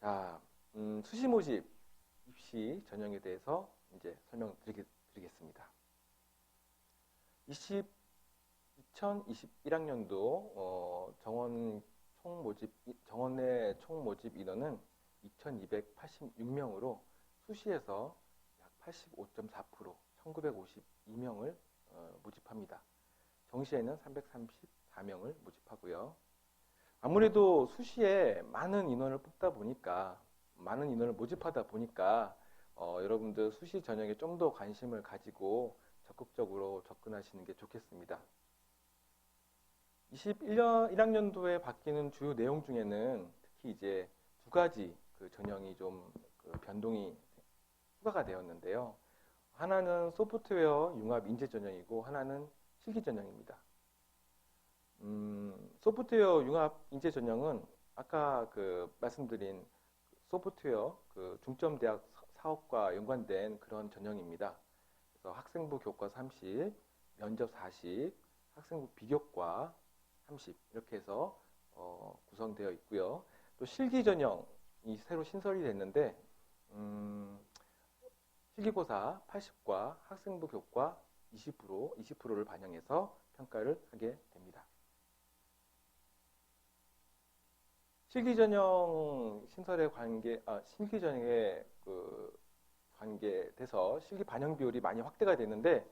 자, 수시 모집 입시 전형에 대해서 이제 설명드리겠습니다. 2021학년도 정원의 총 모집 인원은 2,286명으로 수시에서 약 85.4%, 1,952명을 모집합니다. 정시에는 334명을 모집하고요. 아무래도 수시에 많은 인원을 모집하다 보니까 여러분들 수시 전형에 좀 더 관심을 가지고 적극적으로 접근하시는 게 좋겠습니다. 1학년도에 바뀌는 주요 내용 중에는 특히 이제 두 가지 전형이 좀 변동이 추가가 되었는데요. 하나는 소프트웨어 융합 인재 전형이고 하나는 실기 전형입니다. 소프트웨어 융합 인재 전형은 아까 말씀드린 소프트웨어 중점대학 사업과 연관된 그런 전형입니다. 그래서 학생부 교과 30, 면접 40, 학생부 비교과 30 이렇게 해서 구성되어 있고요. 또 실기 전형이 새로 신설이 됐는데 실기고사 80과 학생부 교과 20%를 반영해서 평가를 하게 됩니다. 실기 전형에 관계돼서 실기 반영 비율이 많이 확대가 됐는데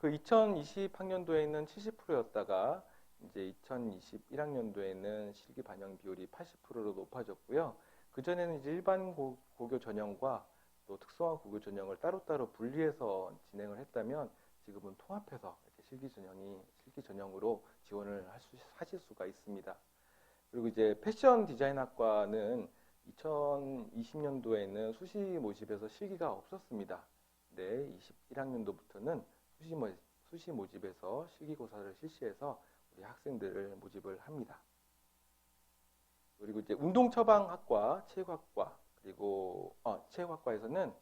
2020학년도에는 70%였다가 이제 2021학년도에는 실기 반영 비율이 80%로 높아졌고요. 그전에는 이제 일반 고교 전형과 또 특성화 고교 전형을 따로따로 분리해서 진행을 했다면 지금은 통합해서 이렇게 실기 전형으로 지원을 하실 수가 있습니다. 그리고 이제 패션 디자인학과는 2020년도에는 수시 모집에서 실기가 없었습니다. 네, 21학년도부터는 수시 모집에서 실기고사를 실시해서 우리 학생들을 모집을 합니다. 그리고 이제 운동처방학과, 체육학과, 그리고 체육학과에서는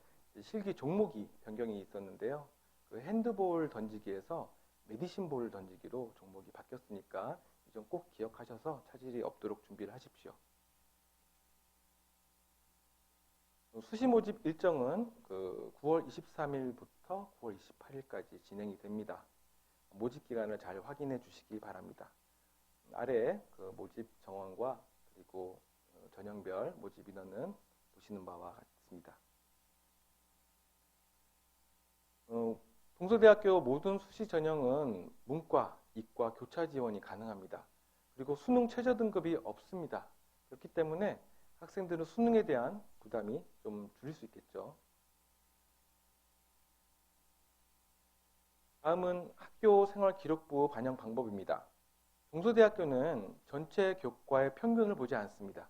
실기 종목이 변경이 있었는데요. 핸드볼 던지기에서 메디신볼 던지기로 종목이 바뀌었으니까 좀 꼭 기억하셔서 차질이 없도록 준비를 하십시오. 수시 모집 일정은 9월 23일부터 9월 28일까지 진행이 됩니다. 모집 기간을 잘 확인해 주시기 바랍니다. 아래 모집 정원과 그리고 전형별 모집 인원은 보시는 바와 같습니다. 동서대학교 모든 수시 전형은 문과, 이과 교차 지원이 가능합니다. 그리고 수능 최저 등급이 없습니다. 그렇기 때문에 학생들은 수능에 대한 부담이 좀 줄일 수 있겠죠. 다음은 학교 생활 기록부 반영 방법입니다. 동서대학교는 전체 교과의 평균을 보지 않습니다.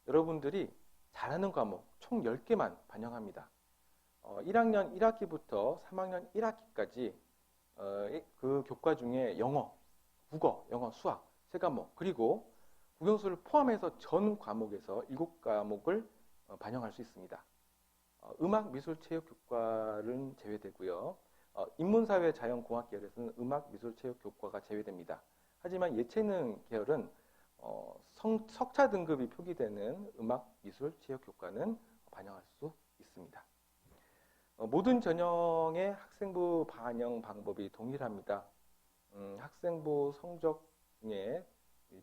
여러분들이 잘하는 과목 총 10개만 반영합니다. 1학년 1학기부터 3학년 1학기까지 그 교과 중에 영어, 국어, 영어, 수학 3과목 그리고 국영수를 포함해서 전 과목에서 7과목을 반영할 수 있습니다. 음악, 미술, 체육 교과는 제외되고요. 인문사회, 자연공학 계열에서는 음악, 미술, 체육 교과가 제외됩니다. 하지만 예체능 계열은 석차 등급이 표기되는 음악, 미술, 체육 교과는 반영할 수 있습니다. 모든 전형의 학생부 반영 방법이 동일합니다. 학생부 성적 중에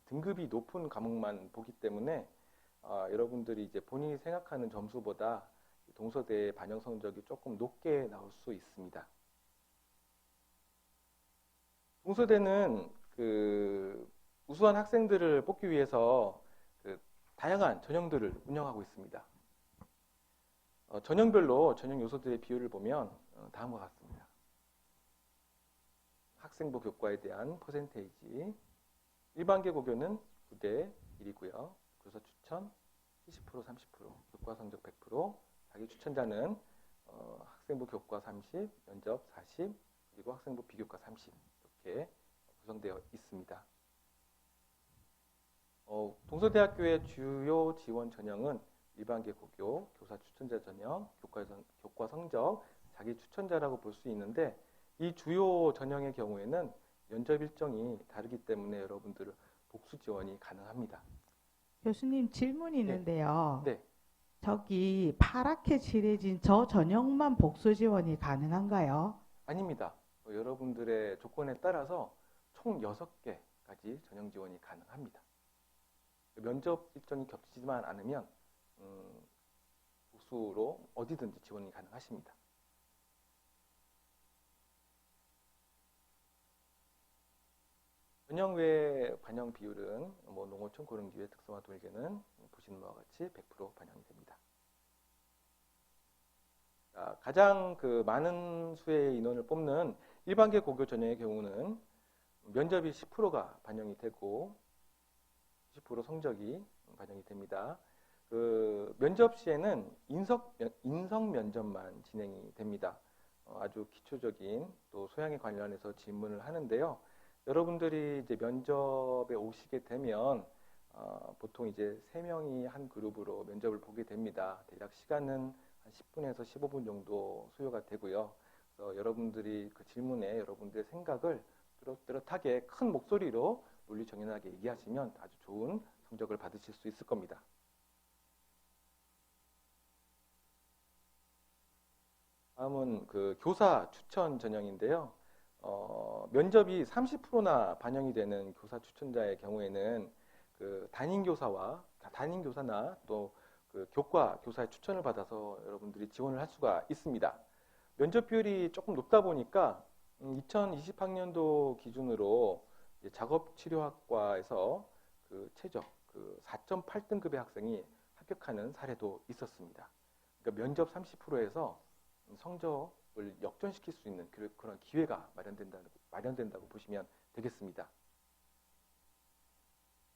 등급이 높은 과목만 보기 때문에 여러분들이 이제 본인이 생각하는 점수보다 동서대의 반영 성적이 조금 높게 나올 수 있습니다. 동서대는 우수한 학생들을 뽑기 위해서 다양한 전형들을 운영하고 있습니다. 전형별로 전형 요소들의 비율을 보면 다음과 같습니다. 학생부 교과에 대한 퍼센테이지, 일반계 고교는 9대 1이고요. 교사 추천 70%, 30%, 교과 성적 100%, 자기 추천자는 학생부 교과 30, 면접 40, 그리고 학생부 비교과 30 이렇게 구성되어 있습니다. 동서대학교의 주요 지원 전형은 일반계 고교, 교사 추천자 전형, 교과 성적, 자기 추천자라고 볼 수 있는데 이 주요 전형의 경우에는 면접 일정이 다르기 때문에 여러분들은 복수 지원이 가능합니다. 교수님 질문이 네. 있는데요. 네. 저기 파랗게 칠해진 저 전형만 복수 지원이 가능한가요? 아닙니다. 여러분들의 조건에 따라서 총 6개까지 전형 지원이 가능합니다. 면접 일정이 겹치지만 않으면 복수로 어디든지 지원이 가능하십니다. 전형 외 반영 비율은 농어촌 고릉지회 특성화 돌개는 보시는 바와 같이 100% 반영이 됩니다. 자, 가장 많은 수의 인원을 뽑는 일반계 고교 전형의 경우는 면접이 10%가 반영이 되고 90% 성적이 반영이 됩니다. 면접 시에는 인성 면접만 진행이 됩니다. 아주 기초적인 또 소양에 관련해서 질문을 하는데요. 여러분들이 이제 면접에 오시게 되면 보통 이제 3명이 한 그룹으로 면접을 보게 됩니다. 대략 시간은 한 10분에서 15분 정도 소요가 되고요. 그래서 여러분들이 그 질문에 여러분들의 생각을 뚜렷하게 큰 목소리로 논리정연하게 얘기하시면 아주 좋은 성적을 받으실 수 있을 겁니다. 다음은 교사 추천 전형인데요. 면접이 30%나 반영이 되는 교사 추천자의 경우에는 담임 교사나 또 교과 교사의 추천을 받아서 여러분들이 지원을 할 수가 있습니다. 면접 비율이 조금 높다 보니까 2020학년도 기준으로 작업치료학과에서 최저 4.8등급의 학생이 합격하는 사례도 있었습니다. 그러니까 면접 30%에서 성적을 역전시킬 수 있는 그런 기회가 마련된다고 보시면 되겠습니다.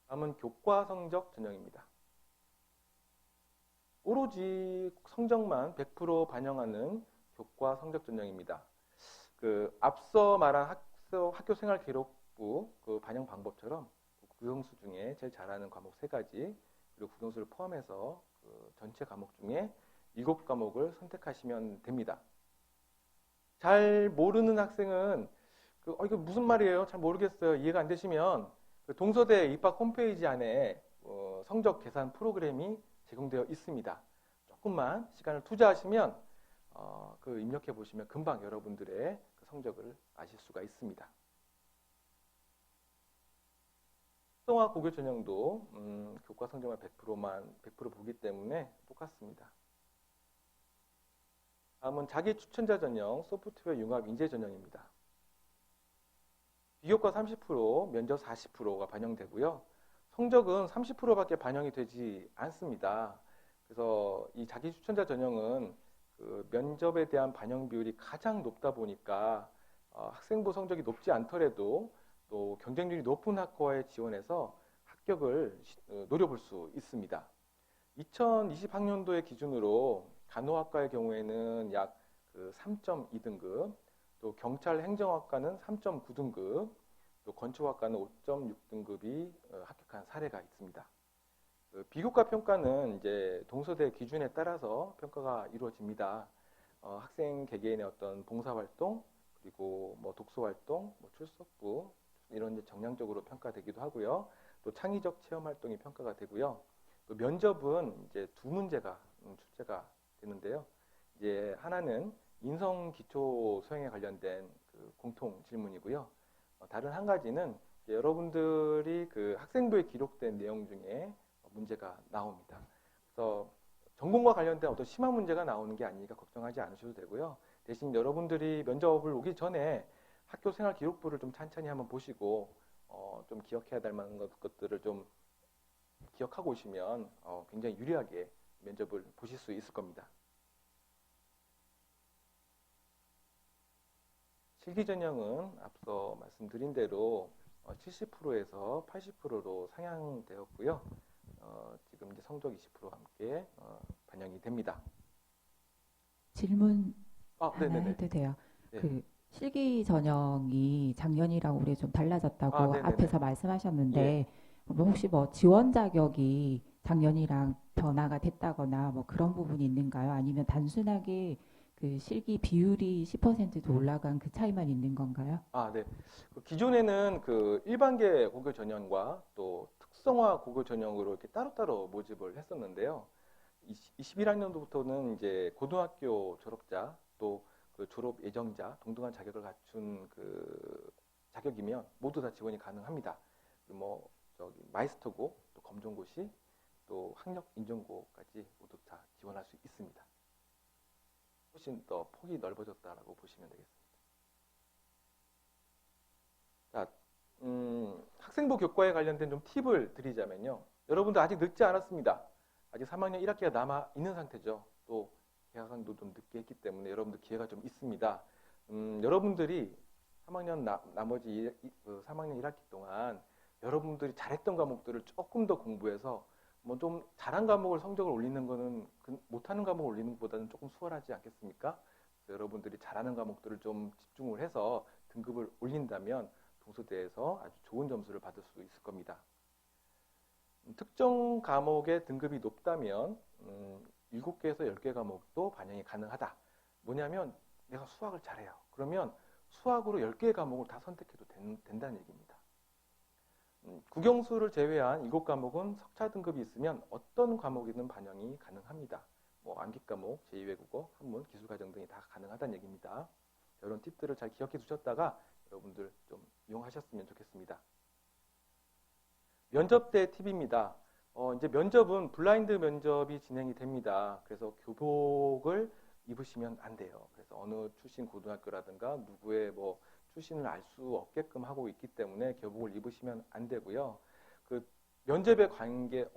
다음은 교과 성적 전형입니다. 오로지 성적만 100% 반영하는 교과 성적 전형입니다. 앞서 말한 학교 생활 기록부 반영 방법처럼 국영수 중에 제일 잘하는 과목 3가지 그리고 국영수를 포함해서 전체 과목 중에 7과목을 선택하시면 됩니다. 잘 모르는 학생은 이거 무슨 말이에요? 잘 모르겠어요. 이해가 안 되시면 동서대 입학 홈페이지 안에 성적 계산 프로그램이 제공되어 있습니다. 조금만 시간을 투자하시면 입력해 보시면 금방 여러분들의 성적을 아실 수가 있습니다. 특성화 고교 전형도 교과 성적만 100% 보기 때문에 똑같습니다. 다음은 자기 추천자 전형 소프트웨어 융합 인재 전형입니다. 비교과 30%, 면접 40%가 반영되고요. 성적은 30%밖에 반영이 되지 않습니다. 그래서 이 자기 추천자 전형은 면접에 대한 반영 비율이 가장 높다 보니까 학생부 성적이 높지 않더라도 또 경쟁률이 높은 학과에 지원해서 합격을 노려볼 수 있습니다. 2020학년도의 기준으로 간호학과의 경우에는 약 3.2등급, 또 경찰 행정학과는 3.9등급, 또 건축학과는 5.6등급이 합격한 사례가 있습니다. 비교과 평가는 이제 동서대 기준에 따라서 평가가 이루어집니다. 학생 개개인의 어떤 봉사활동, 그리고 독서활동, 출석부 이런 이제 정량적으로 평가되기도 하고요. 또 창의적 체험활동이 평가가 되고요. 또 면접은 이제 2문제가 출제가 되는데요. 이제 하나는 인성 기초 소양에 관련된 공통 질문이고요. 다른 한 가지는 여러분들이 학생부에 기록된 내용 중에 문제가 나옵니다. 그래서 전공과 관련된 어떤 심한 문제가 나오는 게 아니니까 걱정하지 않으셔도 되고요. 대신 여러분들이 면접을 오기 전에 학교 생활 기록부를 좀 찬찬히 한번 보시고 좀 기억해야 될 만한 것들을 좀 기억하고 오시면 굉장히 유리하게 면접을 보실 수 있을 겁니다. 실기 전형은 앞서 말씀드린 대로 70%에서 80%로 상향되었고요. 지금 이제 성적 20%와 함께 반영이 됩니다. 질문 하나 네네네. 해도 돼요? 네. 그 실기 전형이 작년이랑 올해 좀 달라졌다고 네네네. 앞에서 말씀하셨는데 예. 혹시 지원 자격이 작년이랑 변화가 됐다거나 그런 부분이 있는가요? 아니면 단순하게 그 실기 비율이 10%도 올라간 그 차이만 있는 건가요? 네. 기존에는 일반계 고교 전형과 또 특성화 고교 전형으로 이렇게 따로따로 모집을 했었는데요. 21학년도부터는 이제 고등학교 졸업자 또 그 졸업 예정자 동등한 자격을 갖춘 그 자격이면 모두 다 지원이 가능합니다. 뭐 저기 마이스터고 또 검정고시 또 학력 인정고까지 모두 다 지원할 수 있습니다. 훨씬 더 폭이 넓어졌다라고 보시면 되겠습니다. 자, 학생부 교과에 관련된 좀 팁을 드리자면요. 여러분들 아직 늦지 않았습니다. 아직 3학년 1학기가 남아 있는 상태죠. 또 개학도 좀 늦게 했기 때문에 여러분들 기회가 좀 있습니다. 여러분들이 3학년 나머지 3학년 1학기 동안 여러분들이 잘했던 과목들을 조금 더 공부해서 뭐 좀 잘한 과목을 성적을 올리는 거는 못하는 과목을 올리는 것보다는 조금 수월하지 않겠습니까? 그래서 여러분들이 잘하는 과목들을 좀 집중을 해서 등급을 올린다면 동서대에서 아주 좋은 점수를 받을 수 있을 겁니다. 특정 과목의 등급이 높다면 7개에서 10개 과목도 반영이 가능하다. 뭐냐면 내가 수학을 잘해요. 그러면 수학으로 10개의 과목을 다 선택해도 된다는 얘기입니다. 국영수를 제외한 7과목은 석차 등급이 있으면 어떤 과목이든 반영이 가능합니다. 뭐 암기 과목, 제2외국어, 한문, 기술과정 등이 다 가능하다는 얘기입니다. 이런 팁들을 잘 기억해 두셨다가 여러분들 좀 이용하셨으면 좋겠습니다. 면접 때 팁입니다. 이제 면접은 블라인드 면접이 진행이 됩니다. 그래서 교복을 입으시면 안 돼요. 그래서 어느 출신 고등학교라든가 누구의 뭐 출신을 알 수 없게끔 하고 있기 때문에 교복을 입으시면 안 되고요. 그 면접에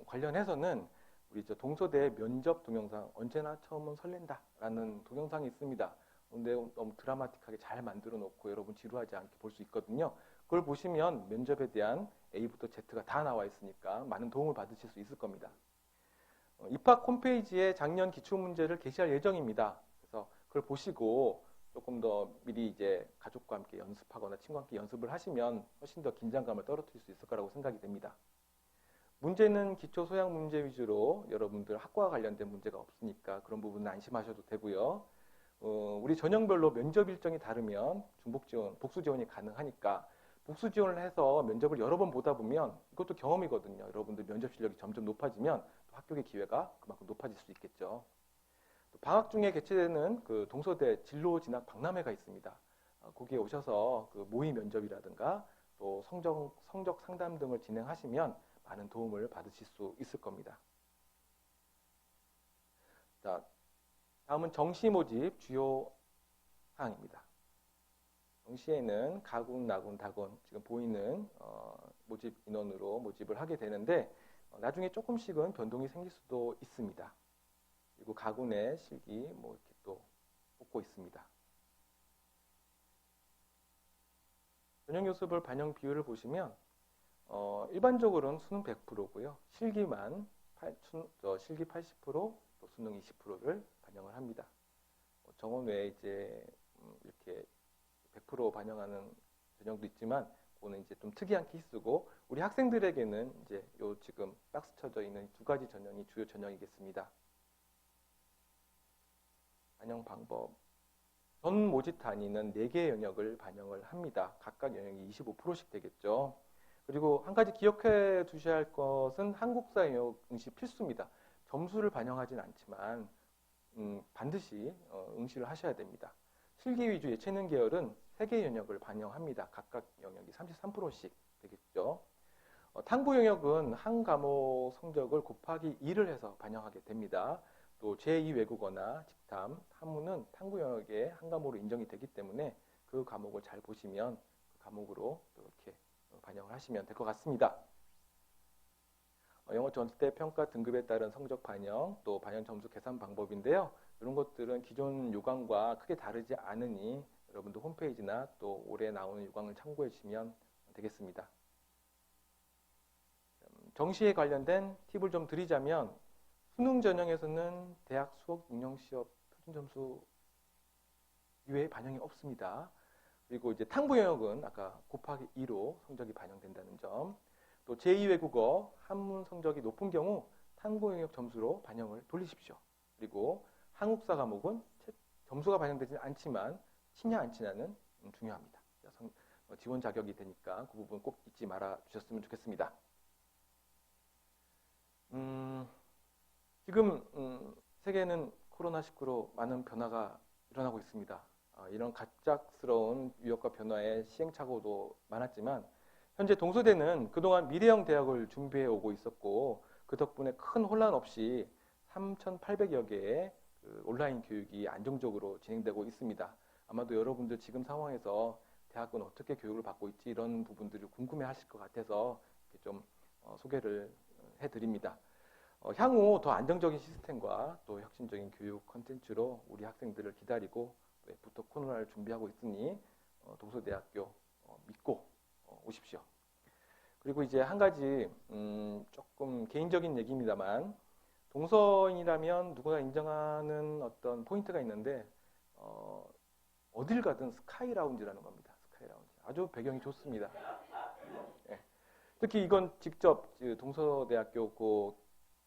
관련해서는 우리 저 동서대 면접 동영상 언제나 처음은 설렌다라는 동영상이 있습니다. 근데 너무 드라마틱하게 잘 만들어 놓고 여러분 지루하지 않게 볼 수 있거든요. 그걸 보시면 면접에 대한 A부터 Z가 다 나와 있으니까 많은 도움을 받으실 수 있을 겁니다. 입학 홈페이지에 작년 기출문제를 게시할 예정입니다. 그래서 그걸 보시고 조금 더 미리 이제 가족과 함께 연습하거나 친구와 함께 연습을 하시면 훨씬 더 긴장감을 떨어뜨릴 수 있을 거라고 생각이 됩니다. 문제는 기초 소양 문제 위주로 여러분들 학과와 관련된 문제가 없으니까 그런 부분은 안심하셔도 되고요. 우리 전형별로 면접 일정이 다르면 중복 지원, 복수 지원이 가능하니까 복수 지원을 해서 면접을 여러 번 보다 보면 이것도 경험이거든요. 여러분들 면접 실력이 점점 높아지면 또 합격의 기회가 그만큼 높아질 수 있겠죠. 또 방학 중에 개최되는 그 동서대 진로 진학 박람회가 있습니다. 거기에 오셔서 그 모의 면접이라든가 또 성적 상담 등을 진행하시면 많은 도움을 받으실 수 있을 겁니다. 자, 다음은 정시 모집 주요 사항입니다. 정시에는 가군, 나군, 다군 지금 보이는 모집 인원으로 모집을 하게 되는데 나중에 조금씩은 변동이 생길 수도 있습니다. 그리고 가군의 실기 뭐 이렇게 또 뽑고 있습니다. 전형요습을 반영 비율을 보시면 일반적으로는 수능 100%고요. 실기만 실기 80%, 또 수능 20%를 반영을 합니다. 정원 외에 이제 이렇게 100% 반영하는 전형도 있지만 그거는 이제 좀 특이한 케이스고 우리 학생들에게는 이제 요 지금 박스 쳐져 있는 두 가지 전형이 주요 전형이겠습니다. 반영 방법. 전 모집 단위는 4개의 영역을 반영을 합니다. 각각 영역이 25%씩 되겠죠. 그리고 한 가지 기억해 두셔야 할 것은 한국사 영역 응시 필수입니다. 점수를 반영하진 않지만 반드시 응시를 하셔야 됩니다. 실기 위주 예체능 계열은 3개의 영역을 반영합니다. 각각 영역이 33%씩 되겠죠. 탐구 영역은 한 과목 성적을 곱하기 2를 해서 반영하게 됩니다. 또 제2외국어나 직탐, 한문은 탐구 영역의 한 과목으로 인정이 되기 때문에 그 과목을 잘 보시면 그 과목으로 이렇게 반영을 하시면 될 것 같습니다. 영어 전체 평가 등급에 따른 성적 반영, 또 반영 점수 계산 방법인데요. 이런 것들은 기존 요강과 크게 다르지 않으니 여러분들 홈페이지나 또 올해 나오는 요강을 참고해 주시면 되겠습니다. 정시에 관련된 팁을 좀 드리자면 수능 전형에서는 대학 수학 응용 시험 표준 점수 이외에 반영이 없습니다. 그리고 이제 탐구 영역은 아까 곱하기 2로 성적이 반영된다는 점. 또 제2외국어 한문 성적이 높은 경우 탐구 영역 점수로 반영을 돌리십시오. 그리고 한국사 과목은 점수가 반영되지 않지만 치냐 안 치냐는 중요합니다. 지원 자격이 되니까 그 부분 꼭 잊지 말아 주셨으면 좋겠습니다. 지금 세계는 코로나19로 많은 변화가 일어나고 있습니다. 이런 갑작스러운 위협과 변화에 시행착오도 많았지만 현재 동서대는 그동안 미래형 대학을 준비해 오고 있었고 그 덕분에 큰 혼란 없이 3,800여 개의 그 온라인 교육이 안정적으로 진행되고 있습니다. 아마도 여러분들 지금 상황에서 대학은 어떻게 교육을 받고 있지 이런 부분들을 궁금해하실 것 같아서 이렇게 좀 소개를 해드립니다. 향후 더 안정적인 시스템과 또 혁신적인 교육 컨텐츠로 우리 학생들을 기다리고 또 애프터 코로나를 준비하고 있으니 동서대학교 믿고 오십시오. 그리고 이제 한 가지 조금 개인적인 얘기입니다만 동서인이라면 누구나 인정하는 어떤 포인트가 있는데 어딜 가든 스카이 라운지라는 겁니다. 스카이 라운지. 아주 배경이 좋습니다. 예. 특히 이건 직접 동서대학교 그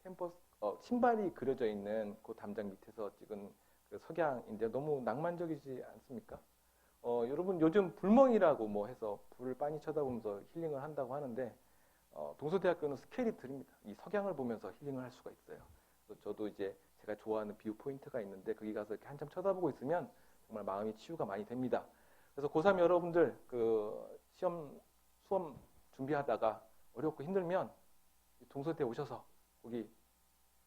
캠퍼스 신발이 그려져 있는 그 담장 밑에서 찍은 그 석양인데 너무 낭만적이지 않습니까? 여러분 요즘 불멍이라고 뭐 해서 불을 빤히 쳐다보면서 힐링을 한다고 하는데 동서대학교는 스케일이 드립니다. 이 석양을 보면서 힐링을 할 수가 있어요. 그래서 저도 이제 제가 좋아하는 뷰 포인트가 있는데 거기 가서 이렇게 한참 쳐다보고 있으면 정말 마음이 치유가 많이 됩니다. 그래서 고3 여러분들 그 수험 준비하다가 어렵고 힘들면 동서대 오셔서 거기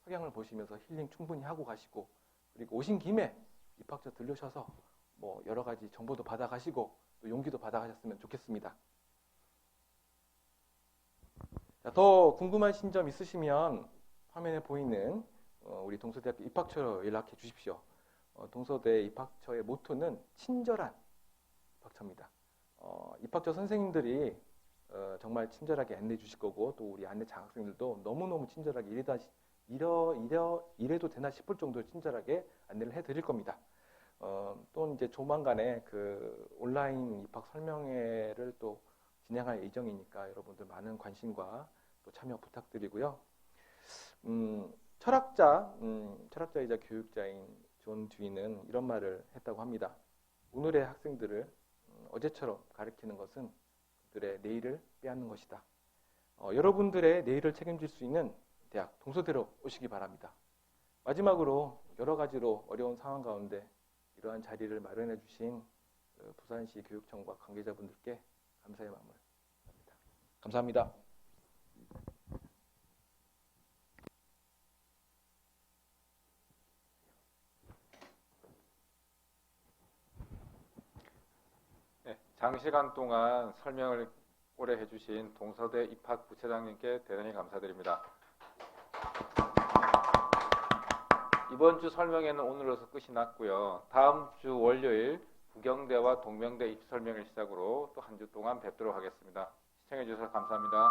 석양을 보시면서 힐링 충분히 하고 가시고 그리고 오신 김에 입학처 들르셔서 뭐 여러 가지 정보도 받아가시고 또 용기도 받아가셨으면 좋겠습니다. 자, 더 궁금하신 점 있으시면 화면에 보이는 우리 동서대학교 입학처로 연락해 주십시오. 동서대 입학처의 모토는 친절한 입학처입니다. 입학처 선생님들이 정말 친절하게 안내해 주실 거고 또 우리 안내 장학생들도 너무너무 친절하게 이래도 되나 싶을 정도로 친절하게 안내를 해 드릴 겁니다. 또 이제 조만간에 그 온라인 입학 설명회를 또 진행할 예정이니까 여러분들 많은 관심과 또 참여 부탁드리고요. 철학자이자 교육자인 존 듀이는 이런 말을 했다고 합니다. 오늘의 학생들을 어제처럼 가르치는 것은 그들의 내일을 빼앗는 것이다. 여러분들의 내일을 책임질 수 있는 대학 동서대로 오시기 바랍니다. 마지막으로 여러 가지로 어려운 상황 가운데 이러한 자리를 마련해 주신 부산시 교육청과 관계자분들께 감사의 마음을 합니다. 감사합니다. 네, 장시간 동안 설명을 오래 해주신 동서대 입학 부처장님께 대단히 감사드립니다. 이번 주 설명회는 오늘로서 끝이 났고요. 다음 주 월요일 부경대와 동명대 입시 설명을 시작으로 또 한 주 동안 뵙도록 하겠습니다. 시청해 주셔서 감사합니다.